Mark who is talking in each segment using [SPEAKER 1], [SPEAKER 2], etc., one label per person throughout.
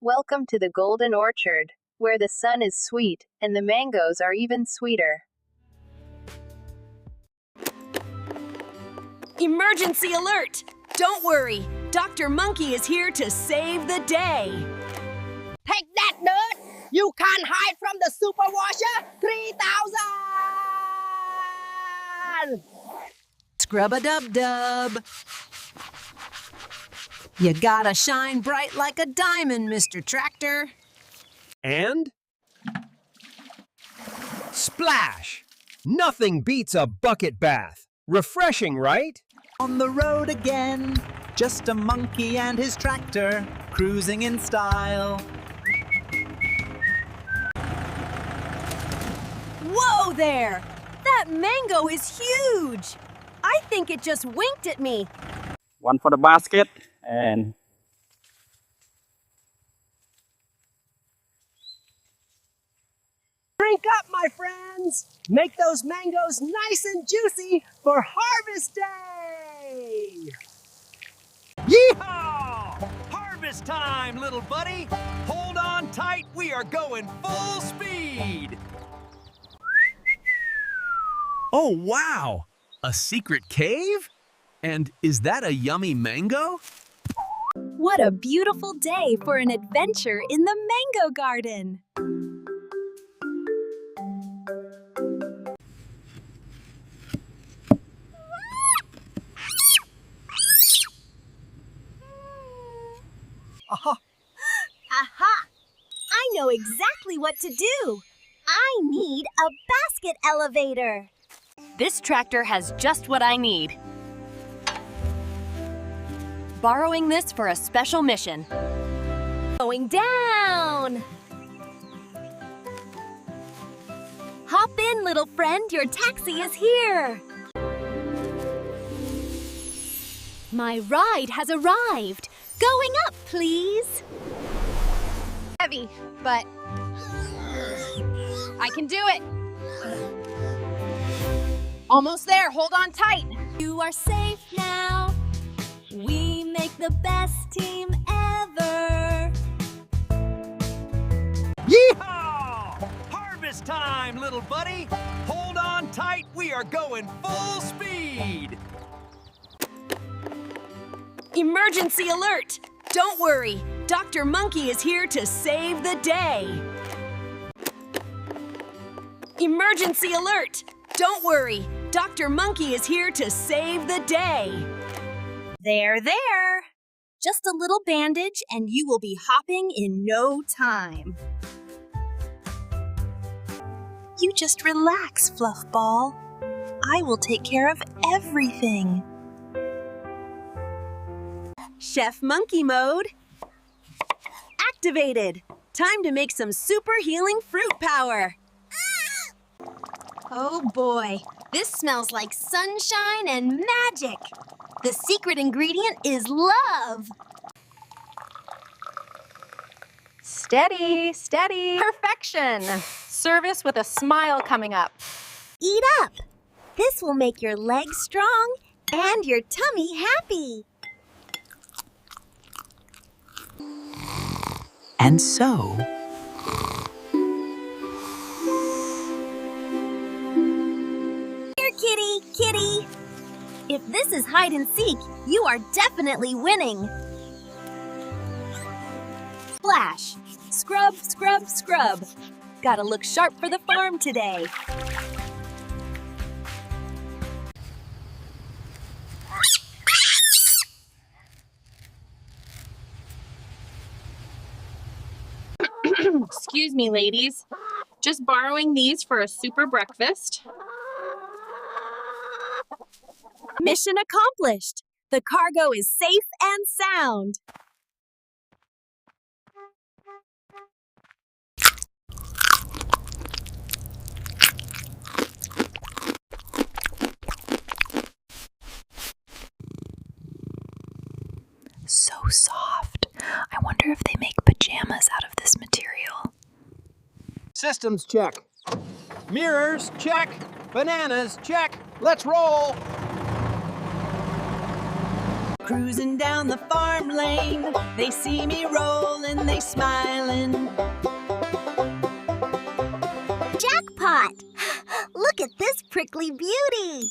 [SPEAKER 1] Welcome to the Golden Orchard, where the sun is sweet and the mangoes are even sweeter.
[SPEAKER 2] Emergency alert! Don't worry, Dr. Monkey is here to save the day.
[SPEAKER 3] Take that, nerd! You can't hide from the super washer 3000!
[SPEAKER 2] Scrub-a-dub-dub. You gotta shine bright like a diamond, Mr. Tractor.
[SPEAKER 4] And splash! Nothing beats a bucket bath. Refreshing, right?
[SPEAKER 5] On the road again, just a monkey and his tractor, cruising in style.
[SPEAKER 2] Whoa there! That mango is huge! I think it just winked at me.
[SPEAKER 6] One for the basket and
[SPEAKER 3] Drink up, my friends! Make those mangoes nice and juicy for Harvest Day!
[SPEAKER 4] Yeehaw! Harvest time, little buddy! Hold on tight, we are going full speed! Oh, wow! A secret cave? And is that a yummy mango?
[SPEAKER 2] What a beautiful day for an adventure in the mango garden.
[SPEAKER 3] Aha!
[SPEAKER 2] Aha! I know exactly what to do. I need a basket elevator. This tractor has just what I need. Borrowing this for a special mission. Going down! Hop in, little friend, your taxi is here! My ride has arrived. Going up, please. Heavy, but I can do it. Almost there, hold on tight. You are safe now. We make the best team ever.
[SPEAKER 4] Yeehaw! Harvest time, little buddy! Hold on tight, we are going full speed!
[SPEAKER 2] Emergency alert! Don't worry, Dr. Monkey is here to save the day. Emergency alert! Don't worry, Dr. Monkey is here to save the day. There. Just a little bandage and you will be hopping in no time. You just relax, Fluffball. I will take care of everything. Chef Monkey mode. Activated. Time to make some super healing fruit power. Oh boy, this smells like sunshine and magic. The secret ingredient is love.
[SPEAKER 1] Steady, steady. Perfection. Service with a smile coming up.
[SPEAKER 2] Eat up. This will make your legs strong and your tummy happy.
[SPEAKER 5] And so,
[SPEAKER 2] Here, kitty. If this is hide and seek, you are definitely winning. Splash. Scrub. Gotta look sharp for the farm today.
[SPEAKER 1] Excuse me, ladies. Just borrowing these for a super breakfast.
[SPEAKER 2] Mission accomplished. The cargo is safe and sound.
[SPEAKER 7] So soft. I wonder if they make pajamas out of this material.
[SPEAKER 4] Systems check. Mirrors check. Bananas check. Let's roll.
[SPEAKER 2] Cruising down the farm lane, they see me rollin', they smilin'.
[SPEAKER 8] Jackpot! Look at this prickly beauty!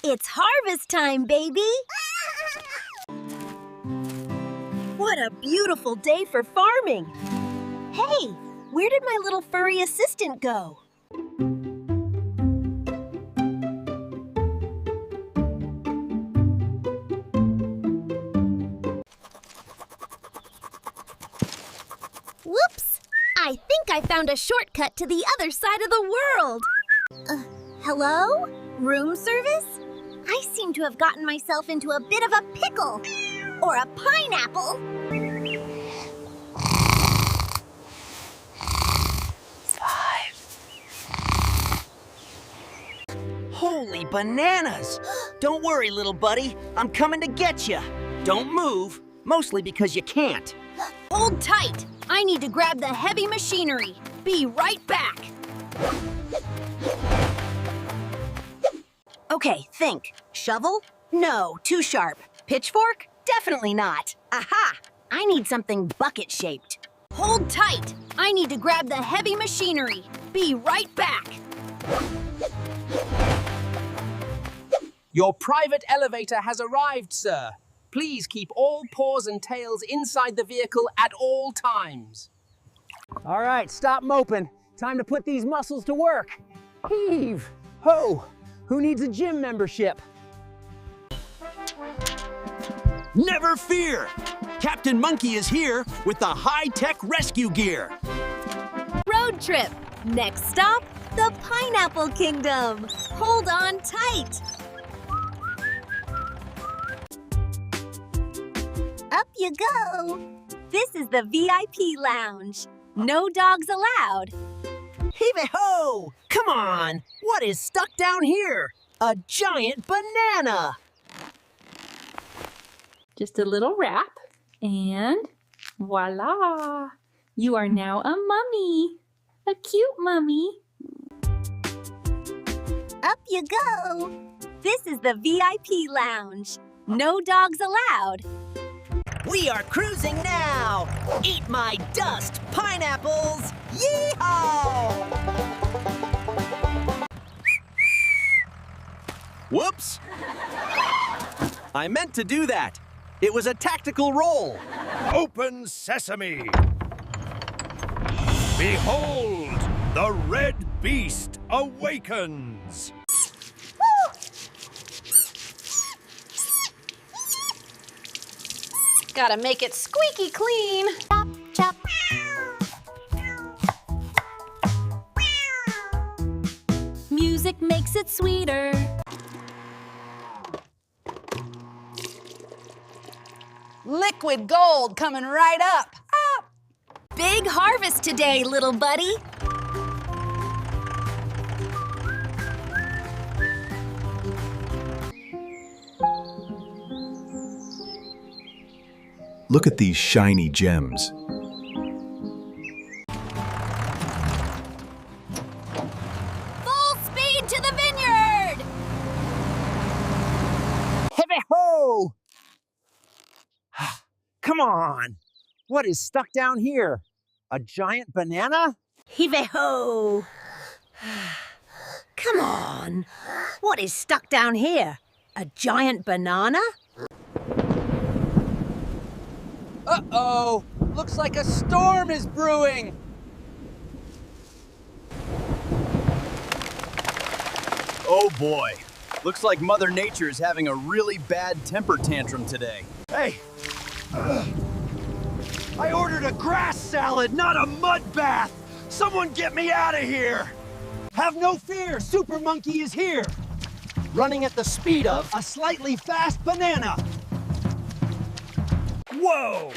[SPEAKER 8] It's harvest time, baby!
[SPEAKER 2] What a beautiful day for farming! Hey, where did my little furry assistant go?
[SPEAKER 8] Whoops! I think I found a shortcut to the other side of the world! Hello? Room service? I seem to have gotten myself into a bit of a pickle! Or a pineapple!
[SPEAKER 7] 5.
[SPEAKER 9] Holy bananas! Don't worry, little buddy. I'm coming to get you. Don't move, mostly because you can't.
[SPEAKER 2] Hold tight! I need to grab the heavy machinery. Be right back. Okay, think. Shovel? No, too sharp. Pitchfork? Definitely not. Aha! I need something bucket-shaped. Hold tight! I need to grab the heavy machinery. Be right back.
[SPEAKER 3] Your private elevator has arrived, sir. Please keep all paws and tails inside the vehicle at all times. All right, stop moping. Time to put these muscles to work. Heave! Ho! Who needs a gym membership?
[SPEAKER 4] Never fear! Captain Monkey is here with the high-tech rescue gear.
[SPEAKER 2] Road trip. Next stop, the Pineapple Kingdom. Hold on tight.
[SPEAKER 8] Up you go!
[SPEAKER 2] This is the VIP lounge. No dogs allowed.
[SPEAKER 9] Heave-ho! Come on! What is stuck down here? A giant banana!
[SPEAKER 7] Just a little wrap, and voila! You are now a mummy. A cute mummy.
[SPEAKER 8] Up you go!
[SPEAKER 2] This is the VIP lounge. No dogs allowed.
[SPEAKER 9] We are cruising now! Eat my dust, pineapples! Yee-haw!
[SPEAKER 4] Whoops! I meant to do that. It was a tactical roll. Open sesame! Behold, the red beast awakens!
[SPEAKER 1] Gotta make it squeaky clean.
[SPEAKER 8] Chop, chop.
[SPEAKER 2] Music makes it sweeter.
[SPEAKER 1] Liquid gold coming right up.
[SPEAKER 2] Big harvest today, little buddy.
[SPEAKER 10] Look at these shiny gems.
[SPEAKER 2] Full speed to the vineyard!
[SPEAKER 3] Heave-ho! Come on! What is stuck down here? A giant banana?
[SPEAKER 2] Heave-ho! Come on! What is stuck down here? A giant banana?
[SPEAKER 3] Uh-oh! Looks like a storm is brewing!
[SPEAKER 6] Oh boy. Looks like Mother Nature is having a really bad temper tantrum today.
[SPEAKER 4] Hey! I ordered a grass salad, not a mud bath! Someone get me out of here!
[SPEAKER 3] Have no fear, Super Monkey is here! Running at the speed of a slightly fast banana!
[SPEAKER 4] Whoa!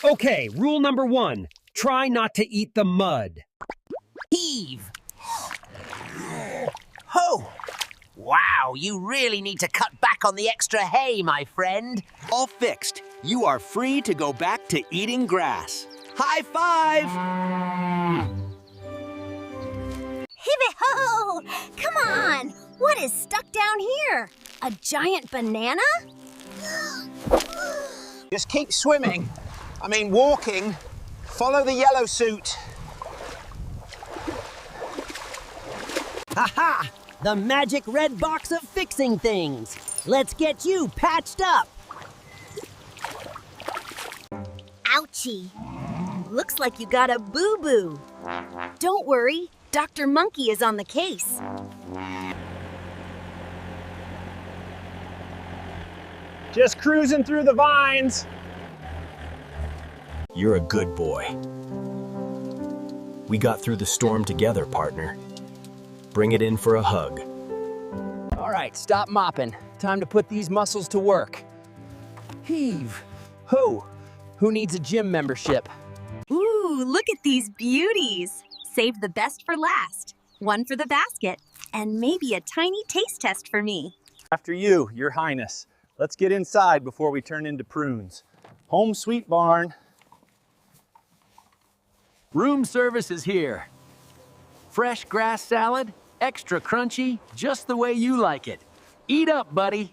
[SPEAKER 3] Okay, rule number 1. Try not to eat the mud.
[SPEAKER 9] Heave! Ho! Wow, you really need to cut back on the extra hay, my friend.
[SPEAKER 4] All fixed. You are free to go back to eating grass. High five!
[SPEAKER 8] Hibbit-ho! Come on!
[SPEAKER 2] What is stuck down here? A giant banana?
[SPEAKER 11] Just keep swimming. Walking. Follow the yellow suit.
[SPEAKER 9] Ha-ha! The magic red box of fixing things. Let's get you patched up.
[SPEAKER 2] Ouchie. Looks like you got a boo-boo. Don't worry, Dr. Monkey is on the case.
[SPEAKER 3] Just cruising through the vines.
[SPEAKER 10] You're a good boy. We got through the storm together, partner. Bring it in for a hug.
[SPEAKER 3] All right, stop mopping. Time to put these muscles to work. Heave. Who needs a gym membership?
[SPEAKER 2] Ooh, look at these beauties. Save the best for last. One for the basket, and maybe a tiny taste test for me.
[SPEAKER 6] After you, Your Highness. Let's get inside before we turn into prunes. Home sweet barn.
[SPEAKER 4] Room service is here. Fresh grass salad, extra crunchy, just the way you like it. Eat up, buddy.